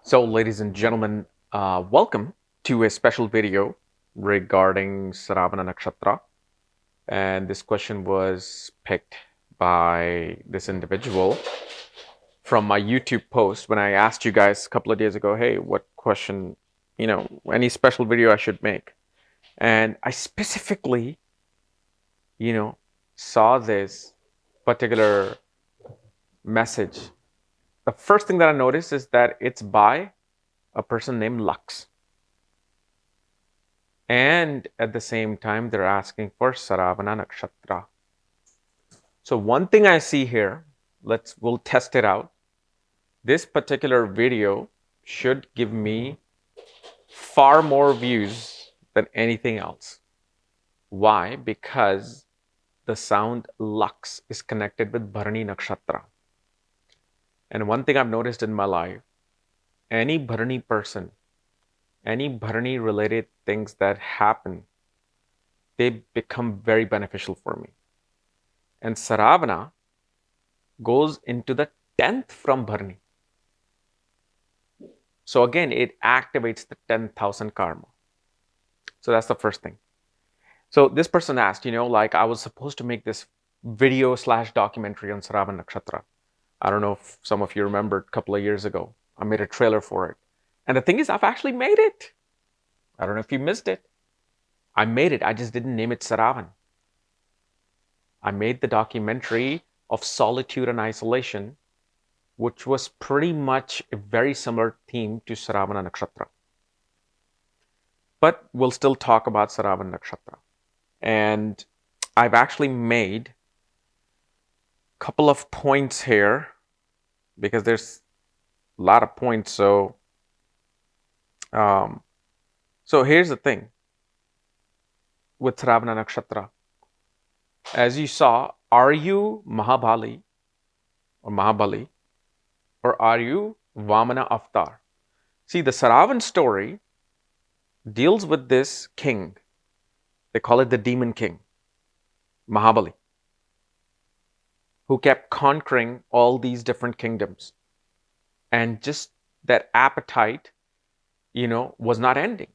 So, ladies and gentlemen, welcome to a special video regarding Sravana Nakshatra. And this question was picked by this individual from my YouTube post when I asked you guys a couple of days ago, hey, what question, any special video I should make. And I specifically, saw this particular message. The first thing that I noticed is that it's by a person named Lux. And at the same time, they're asking for Sharavan Nakshatra. So one thing I see here, we'll test it out. This particular video should give me far more views than anything else. Why? Because the sound Lux is connected with Bharani Nakshatra. And one thing I've noticed in my life, any Bharani person, any Bharani related things that happen, they become very beneficial for me. And Saravana goes into the 10th from Bharani. So again, it activates the 10,000 karma. So that's the first thing. So this person asked, I was supposed to make this video / documentary on Sharavan Nakshatra. I don't know if some of you remember a couple of years ago. I made a trailer for it. And the thing is, I've actually made it. I don't know if you missed it. I made it. I just didn't name it Sharavan. I made the documentary of solitude and isolation, which was pretty much a very similar theme to Shravana Nakshatra. But we'll still talk about Sharavan Nakshatra. And I've actually made a couple of points here because there's a lot of points. So here's the thing with Shravana Nakshatra. As you saw, are you Mahabali or Mahabali, or are you Vamana avatar? See, the Sharavan story deals with this king. They call it the demon king, Mahabali, who kept conquering all these different kingdoms. And just that appetite, was not ending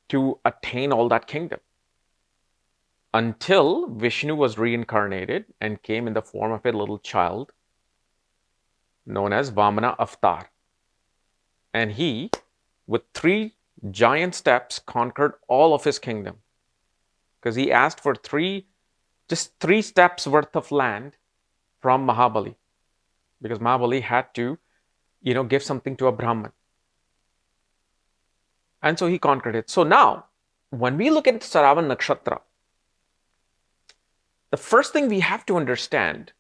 to attain all that kingdom. Until Vishnu was reincarnated and came in the form of a little child known as Vamana avatar. And he, with 3 giant steps, conquered all of his kingdom. Because he asked for just 3 steps worth of land from Mahabali. Because Mahabali had to, give something to a Brahman. And so he conquered it. So now, when we look at Sharavan Nakshatra, the first thing we have to understand,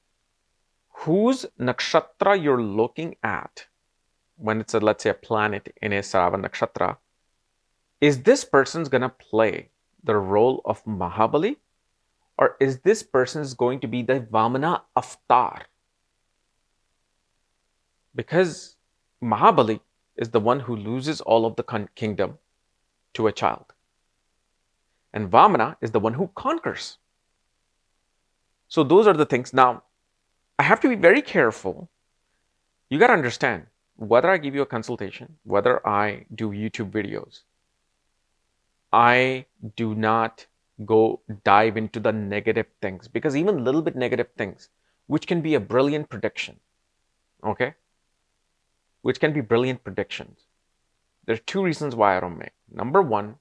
whose nakshatra you're looking at when it's let's say a planet in a Sharavan Nakshatra. Is this person's going to play the role of Mahabali, or is this person's going to be the Vamana avatar? Because Mahabali is the one who loses all of the kingdom to a child. And Vamana is the one who conquers. So those are the things. Now, I have to be very careful. You got to understand, whether I give you a consultation, whether I do YouTube videos, I do not go dive into the negative things, because even a little bit negative things, which can be a brilliant prediction, okay? Which can be brilliant predictions. There are 2 reasons why I don't make. Number 1,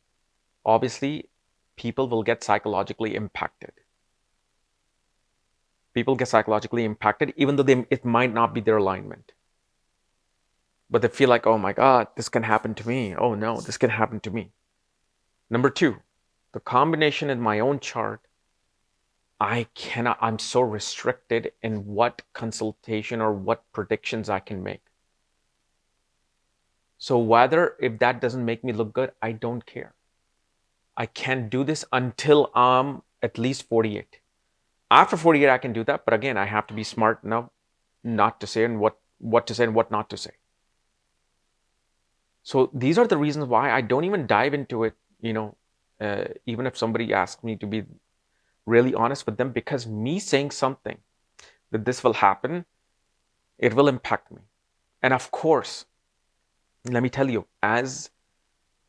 obviously, people will get psychologically impacted. People get psychologically impacted even though it might not be their alignment. But they feel like, oh my God, this can happen to me. Oh no, this can happen to me. Number 2, the combination in my own chart, I'm so restricted in what consultation or what predictions I can make. So if that doesn't make me look good, I don't care. I can't do this until I'm at least 48. After 48, I can do that. But again, I have to be smart enough not to say and what to say and what not to say. So these are the reasons why I don't even dive into it, even if somebody asks me to be really honest with them, because me saying something that this will happen, it will impact me. And of course, let me tell you, as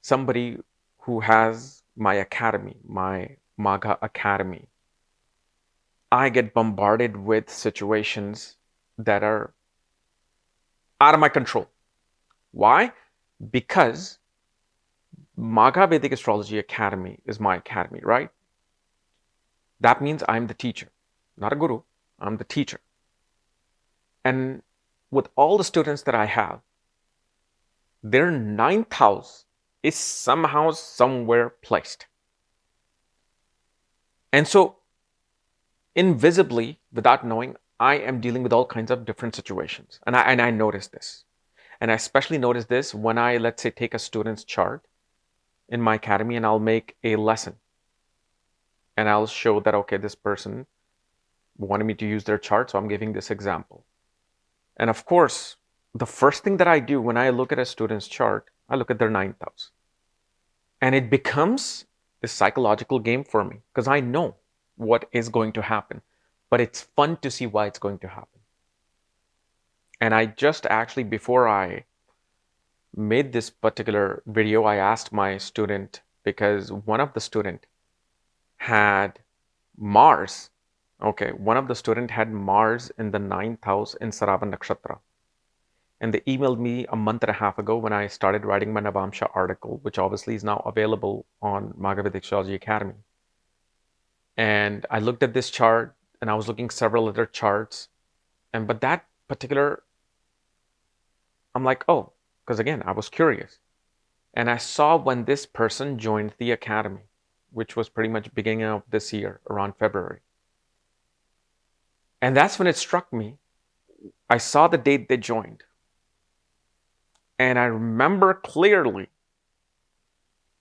somebody who has my academy, my Magha Academy, I get bombarded with situations that are out of my control. Why? Because Magha Vedic Astrology Academy is my academy, right? That means I'm the teacher, not a guru. I'm the teacher. And with all the students that I have, their ninth house is somehow, somewhere placed. And so, invisibly, without knowing, I am dealing with all kinds of different situations. And I notice this. And I especially notice this when I, let's say, take a student's chart in my academy and I'll make a lesson. And I'll show that, okay, this person wanted me to use their chart, so I'm giving this example. And of course, the first thing that I do when I look at a student's chart, I look at their ninth house. And it becomes a psychological game for me because I know what is going to happen. But it's fun to see why it's going to happen. And I just actually, before I made this particular video, I asked my student, because one of the student had Mars. Okay, one of the student had Mars in the ninth house in Sharavan Nakshatra. And they emailed me a month and a half ago when I started writing my Navamsha article, which obviously is now available on Magha Vedic Astrology Academy. And I looked at this chart and I was looking several other charts. But that particular, I'm like, oh, because again, I was curious. And I saw when this person joined the academy, which was pretty much beginning of this year, around February. And that's when it struck me. I saw the date they joined. And I remember clearly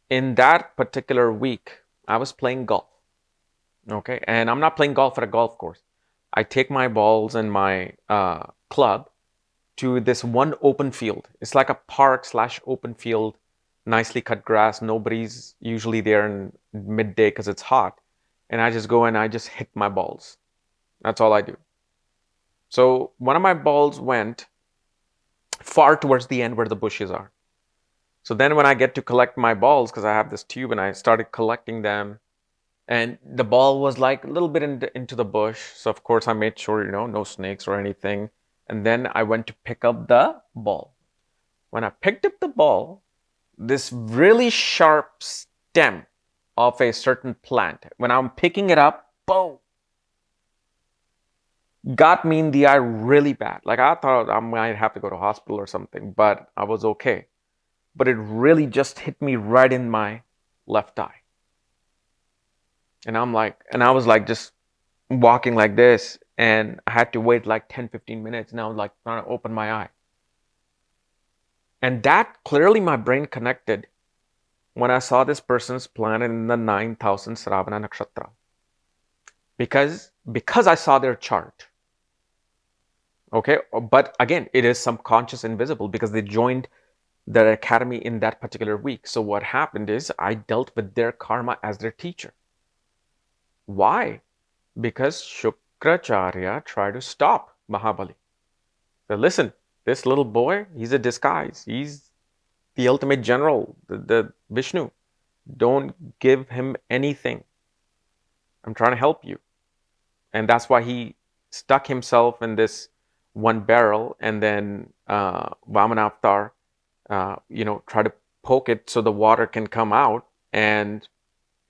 in that particular week, I was playing golf. Okay, and I'm not playing golf at a golf course. I take my balls and my club to this one open field. It's like a park / open field, nicely cut grass. Nobody's usually there in midday because it's hot. And I just go and I just hit my balls. That's all I do. So one of my balls went far towards the end where the bushes are. So then when I get to collect my balls, because I have this tube and I started collecting them, and the ball was like a little bit into the bush. So of course I made sure, no snakes or anything. And then I went to pick up the ball. When I picked up the ball, this really sharp stem of a certain plant, when I'm picking it up, boom, got me in the eye really bad. Like I thought I might have to go to hospital or something, but I was okay. But it really just hit me right in my left eye. And I was like just walking like this, and I had to wait like 10-15 minutes, and I was like trying to open my eye. And that clearly my brain connected when I saw this person's planet in the 9,000 Sravana Nakshatra. Because I saw their chart. Okay, but again, it is subconscious, invisible, because they joined their academy in that particular week. So what happened is I dealt with their karma as their teacher. Why? Because Shukracharya tried to stop Mahabali. So listen, this little boy, he's a disguise. He's the ultimate general, the Vishnu. Don't give him anything. I'm trying to help you. And that's why he stuck himself in this one barrel, and then Vamana avatar, try to poke it so the water can come out, and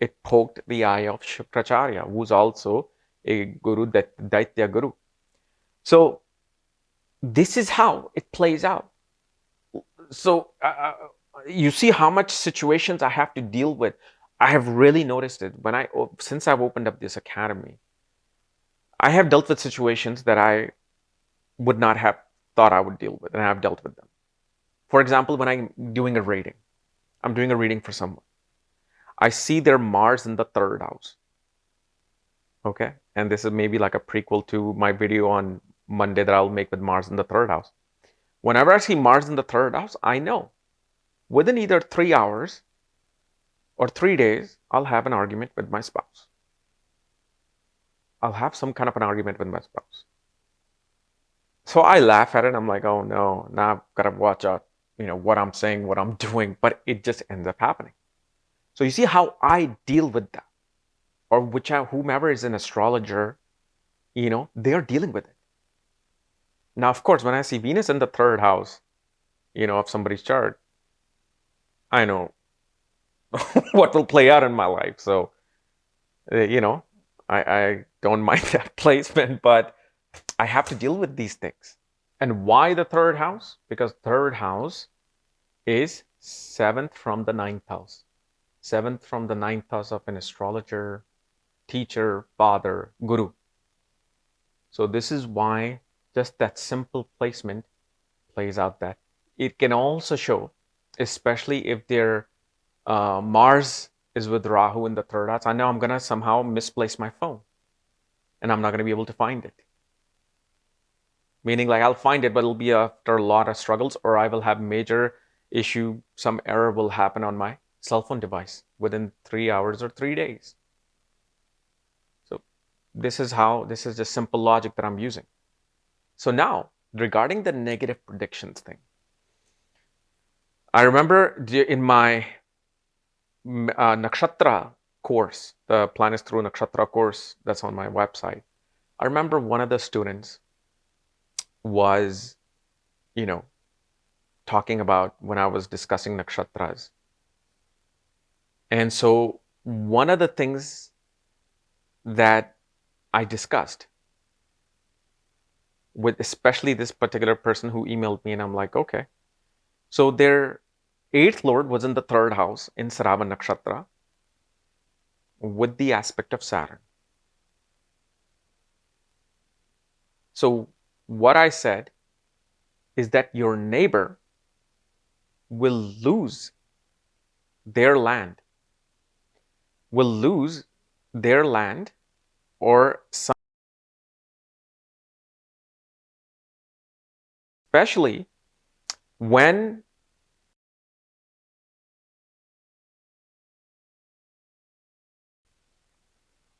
it poked the eye of Shukracharya, who's also a guru, Daitya guru. So this is how it plays out. So you see how much situations I have to deal with. I have really noticed it since I've opened up this academy. I have dealt with situations that I would not have thought I would deal with, and I have dealt with them. For example, when I'm doing a reading for someone. I see their Mars in the 3rd house. Okay, and this is maybe like a prequel to my video on Monday that I'll make with Mars in the 3rd house. Whenever I see Mars in the 3rd house, I know within either 3 hours or 3 days, I'll have an argument with my spouse. I'll have some kind of an argument with my spouse. So I laugh at it. I'm like, oh no, now I've got to watch out. what I'm saying, what I'm doing, but it just ends up happening. So you see how I deal with that, or whomever is an astrologer, they're dealing with it. Now, of course, when I see Venus in the third house, of somebody's chart, I know what will play out in my life. So, I don't mind that placement, but I have to deal with these things. And why the third house? Because third house is seventh from the ninth house. Seventh from the ninth house of an astrologer, teacher, father, guru. So this is why just that simple placement plays out that. It can also show, especially if their Mars is with Rahu in the third house. I know I'm going to somehow misplace my phone and I'm not going to be able to find it. Meaning like I'll find it, but it'll be after a lot of struggles, or I will have major issue, some error will happen on my cell phone device within 3 hours or 3 days. So this is just simple logic that I'm using. So now, regarding the negative predictions thing, I remember in my Nakshatra course, the Planets Through Nakshatra course that's on my website, I remember one of the students was, talking about when I was discussing nakshatras. And so one of the things that I discussed with especially this particular person who emailed me, and I'm like, okay. So their 8th lord was in the 3rd house in Sharavan Nakshatra with the aspect of Saturn. So what I said is that your neighbor will lose their land, or some, especially when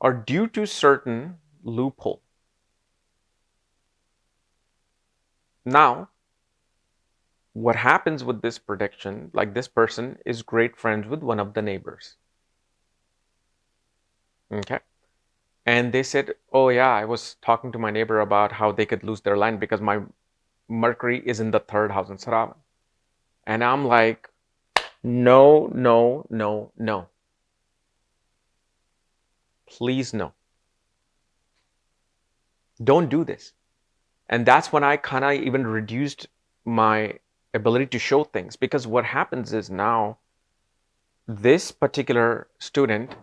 or due to certain loophole. Now, what happens with this prediction, like this person is great friends with one of the neighbors. Okay. And they said, oh yeah, I was talking to my neighbor about how they could lose their land because my Mercury is in the 3rd house in Sharavan. And I'm like, no, no, no, no. Please no. Don't do this. And that's when I kind of even reduced my ability to show things, because what happens is now this particular student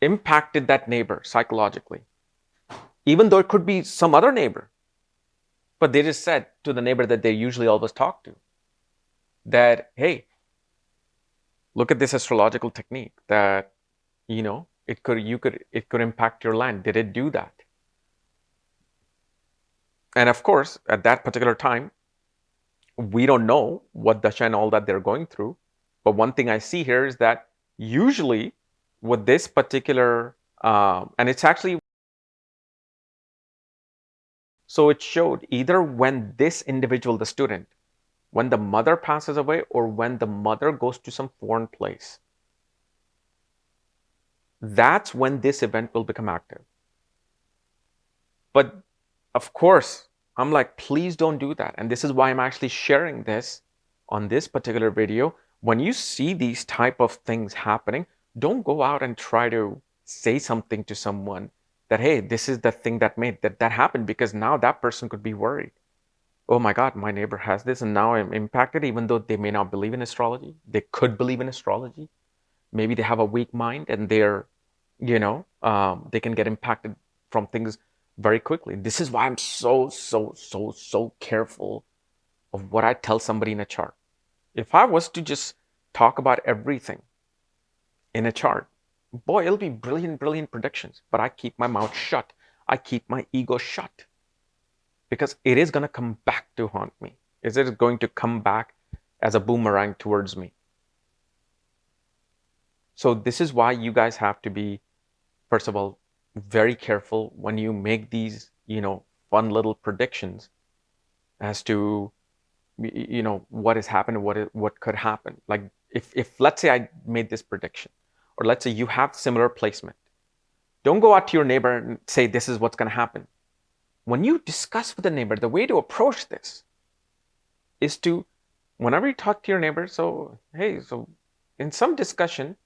impacted that neighbor psychologically, even though it could be some other neighbor. But they just said to the neighbor that they usually always talk to that, hey, look at this astrological technique that, it could impact your land. Did it do that? And of course, at that particular time, we don't know what dasha and all that they're going through. But one thing I see here is that usually with this particular, and it's actually, so it showed either when this individual, the student, when the mother passes away or when the mother goes to some foreign place, that's when this event will become active. But of course, I'm like, please don't do that. And this is why I'm actually sharing this on this particular video. When you see these type of things happening, don't go out and try to say something to someone that, hey, this is the thing that made that happen, because now that person could be worried. Oh my God, my neighbor has this and now I'm impacted, even though they may not believe in astrology. They could believe in astrology. Maybe they have a weak mind and they're, they can get impacted from things very quickly. This is why I'm so careful of what I tell somebody in a chart. If I was to just talk about everything in a chart, boy, it'll be brilliant predictions. But I keep my mouth shut. I keep my ego shut. Because it is going to come back to haunt me. It is going to come back as a boomerang towards me. So this is why you guys have to be, first of all, very careful when you make these, fun little predictions as to what has happened, what could happen. Like if let's say I made this prediction, or let's say you have similar placement, don't go out to your neighbor and say this is what's going to happen. When you discuss with the neighbor, the way to approach this is to, whenever you talk to your neighbor, so hey, so in some discussion,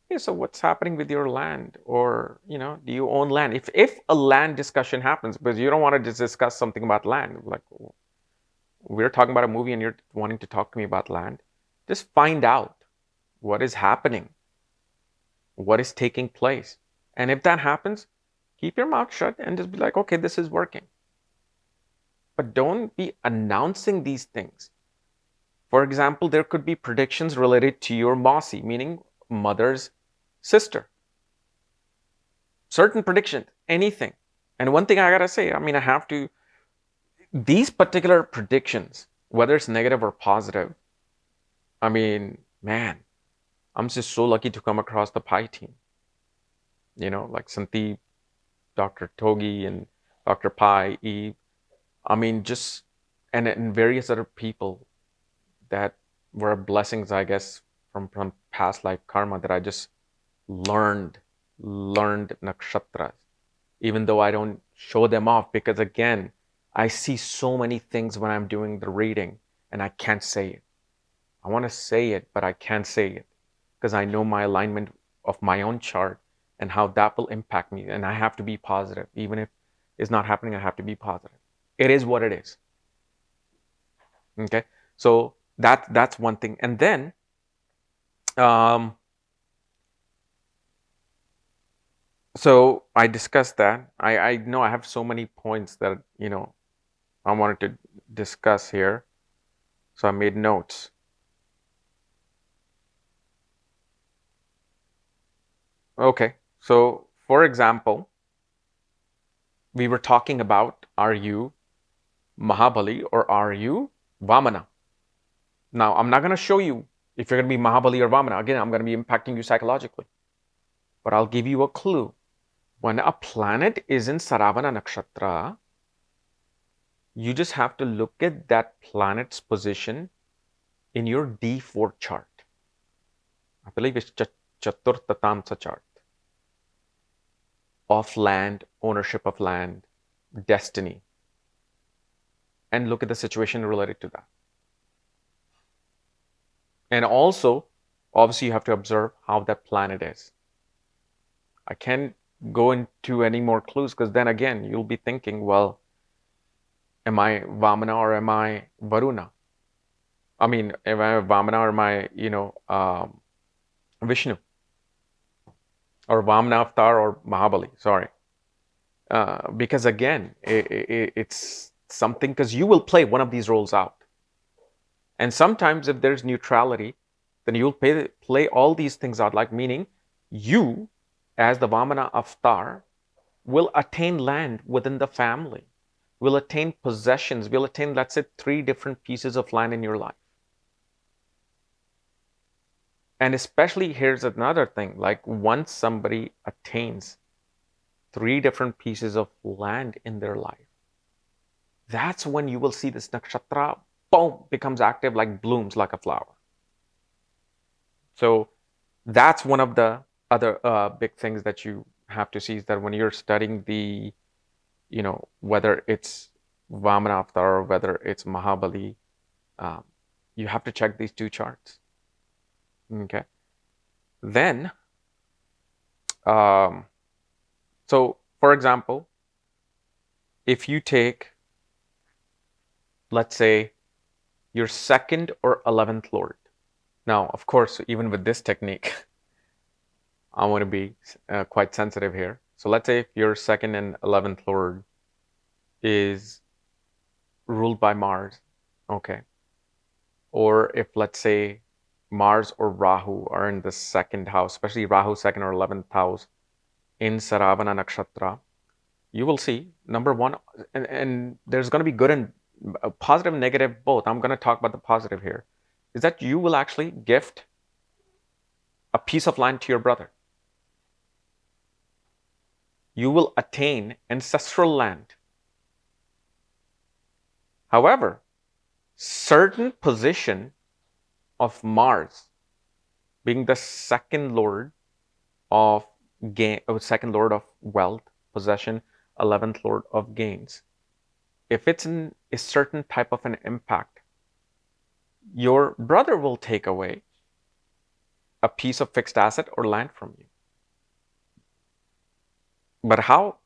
hey, so what's happening with your land, or do you own land? If a land discussion happens, because you don't want to just discuss something about land, like we're talking about a movie and you're wanting to talk to me about land, just find out what is happening, what is taking place. And if that happens, keep your mouth shut and just be like, okay, this is working. But don't be announcing these things. For example, there could be predictions related to your Mausi, meaning mother's sister. Certain predictions, anything. And one thing I gotta say, I have to, these particular predictions, whether it's negative or positive, man, I'm just so lucky to come across the Pi team. Like Sandeep, Dr. Togi, and Dr. Pi, Eve. Just, and various other people that were blessings, I guess, from past life karma, that I just learned nakshatras, even though I don't show them off, because again, I see so many things when I'm doing the reading and I can't say it. I want to say it, but I can't say it because I know my alignment of my own chart and how that will impact me. And I have to be positive. Even if it's not happening, I have to be positive. It is what it is. Okay. So that's one thing. And then, so I discussed that. I know I have so many points that, I wanted to discuss here. So I made notes. Okay. So for example, we were talking about, are you Mahabali or are you Vamana? Now, I'm not going to show you if you're going to be Mahabali or Vamana. Again, I'm going to be impacting you psychologically. But I'll give you a clue. When a planet is in Sravana Nakshatra, you just have to look at that planet's position in your D4 chart. I believe it's Chaturtatamsa chart. Of land, ownership of land, destiny. And look at the situation related to that. And also, obviously, you have to observe how that planet is. I can't go into any more clues because then again, you'll be thinking, well, am I Vamana or am I Varuna? Am I Vamana or am I, Vishnu? Or Vamana Avatar or Mahabali, sorry. Because again, it's something, because you will play one of these roles out. And sometimes if there's neutrality, then you'll play all these things out, like meaning you, as the Vamana Avatar, will attain land within the family, will attain possessions, will attain, let's say, 3 different pieces of land in your life. And especially, here's another thing, like once somebody attains 3 different pieces of land in their life, that's when you will see this nakshatra, boom, becomes active, like blooms like a flower. So that's one of the other big things that you have to see, is that when you're studying the, whether it's Vamana Avatar or whether it's Mahabali, you have to check these 2 charts. Okay. Then, so for example, if you take, let's say, your 2nd or 11th Lord. Now, of course, even with this technique, I want to be quite sensitive here. So let's say if your 2nd and 11th Lord is ruled by Mars, okay. Or if, let's say, Mars or Rahu are in the 2nd house, especially Rahu 2nd or 11th house in Sravana Nakshatra, you will see, number one, and there's going to be good and positive and negative both. I'm going to talk about the positive here, is that you will actually gift a piece of land to your brother. You will attain ancestral land. However, certain position of Mars being the second lord of second lord of wealth, possession, 11th lord of gains. If it's in a certain type of an impact, your brother will take away a piece of fixed asset or land from you. But how?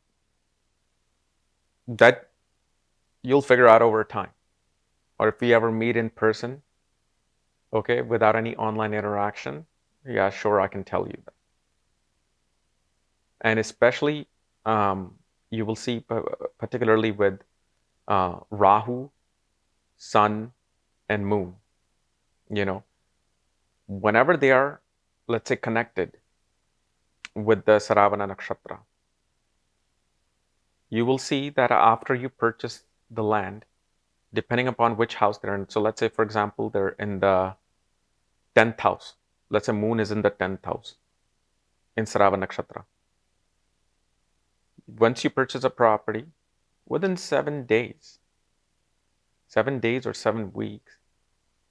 That you'll figure out over time. Or if we ever meet in person, okay, without any online interaction, yeah, sure, I can tell you that. And especially, you will see, particularly with Rahu, Sun, and Moon, whenever they are, let's say, connected with the Shravana Nakshatra, you will see that after you purchase the land, depending upon which house they're in. So let's say, for example, they're in the 10th house. Let's say Moon is in the 10th house in Shravana Nakshatra. Once you purchase a property, within 7 days, 7 days or 7 weeks,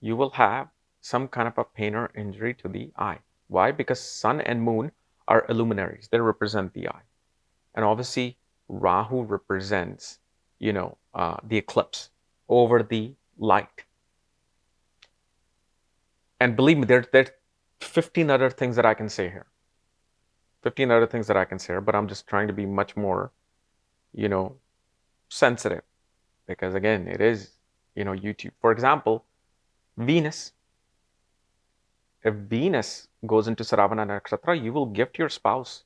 you will have some kind of a pain or injury to the eye. Why? Because Sun and Moon are illuminaries. They represent the eye. And obviously, Rahu represents, the eclipse over the light. And believe me, there are 15 other things that I can say here. 15 other things that I can say here, but I'm just trying to be much more, sensitive. Because again, it is, YouTube. For example, Venus. If Venus goes into Shravana Nakshatra, you will gift your spouse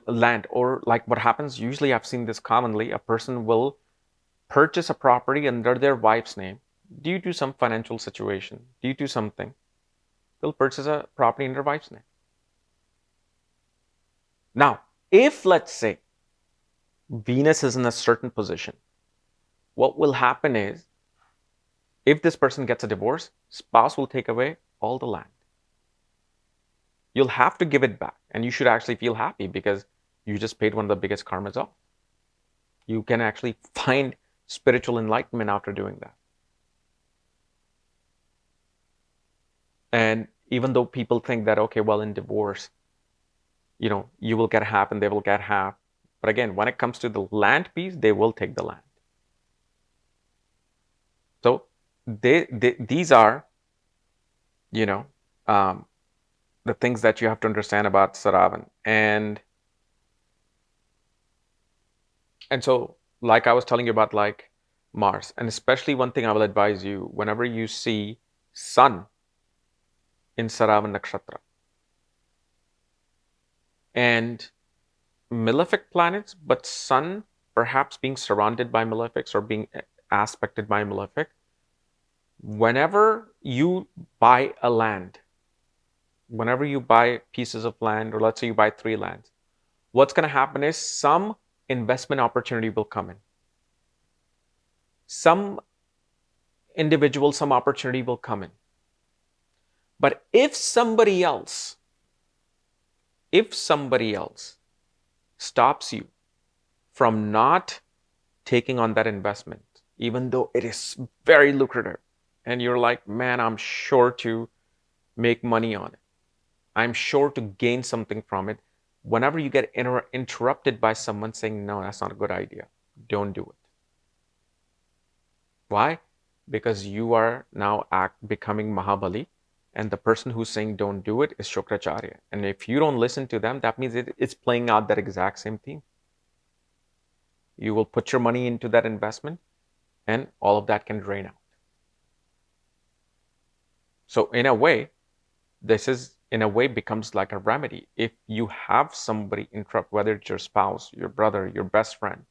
land, or like what happens, usually I've seen this commonly, a person will purchase a property under their wife's name due to some financial situation, due to something. They'll purchase a property in their wife's name. Now, if let's say Venus is in a certain position, what will happen is, if this person gets a divorce, spouse will take away all the land. You'll have to give it back, and you should actually feel happy because you just paid one of the biggest karmas off. You can actually find spiritual enlightenment after doing that. And even though people think that, okay, well, in divorce, you will get half and they will get half. But again, when it comes to the land piece, they will take the land. So these are, the things that you have to understand about Sharavan. And so, like I was telling you about, like Mars, and especially one thing I will advise you, whenever you see Sun in Sharavan Nakshatra and malefic planets, but Sun perhaps being surrounded by malefics or being aspected by malefic, whenever you buy a land, whenever you buy pieces of land, or let's say you buy 3 lands, what's going to happen is some investment opportunity will come in. Some individual, some opportunity will come in. But if somebody else stops you from not taking on that investment, even though it is very lucrative, and you're like, man, I'm sure to make money on it, I'm sure to gain something from it, whenever you get interrupted by someone saying, no, that's not a good idea, don't do it. Why? Because you are now becoming Mahabali, and the person who's saying don't do it is Shukracharya. And if you don't listen to them, that means it's playing out that exact same theme. You will put your money into that investment, and all of that can drain out. So in a way, becomes like a remedy. If you have somebody interrupt, whether it's your spouse, your brother, your best friend,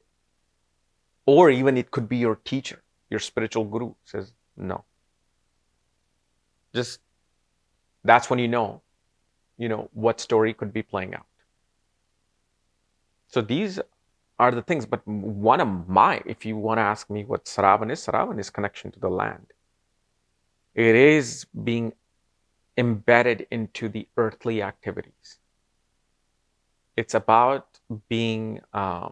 or even it could be your teacher, your spiritual guru, says no. Just, that's when you know what story could be playing out. So these are the things. But if you want to ask me what Sharavan is connection to the land. It is being embedded into the earthly activities. It's about being a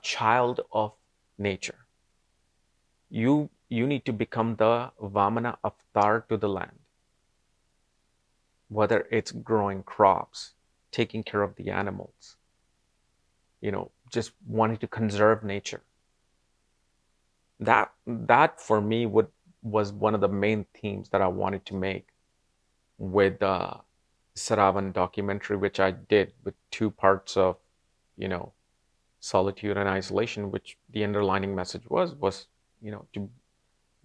child of nature. You you need to become the Vamana avatar to the land. Whether it's growing crops, taking care of the animals, just wanting to conserve nature. That for me was one of the main themes that I wanted to make with the Sharavan documentary, which I did with 2 parts of, solitude and isolation, which the underlining message was, to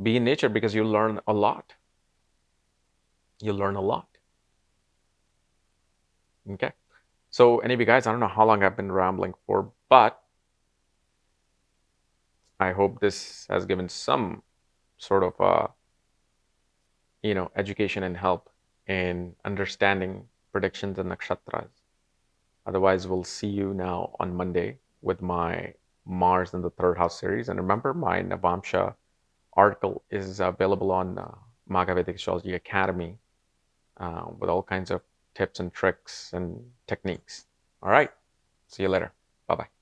be in nature because you learn a lot. You learn a lot. Okay. So anyway, guys, I don't know how long I've been rambling for, but I hope this has given some sort of, education and help in understanding predictions and nakshatras. Otherwise, we'll see you now on Monday with my Mars in the 3rd house series. And remember, my Navamsha article is available on Maga Vedic Astrology Academy with all kinds of tips and tricks and techniques. All right. See you later. Bye-bye.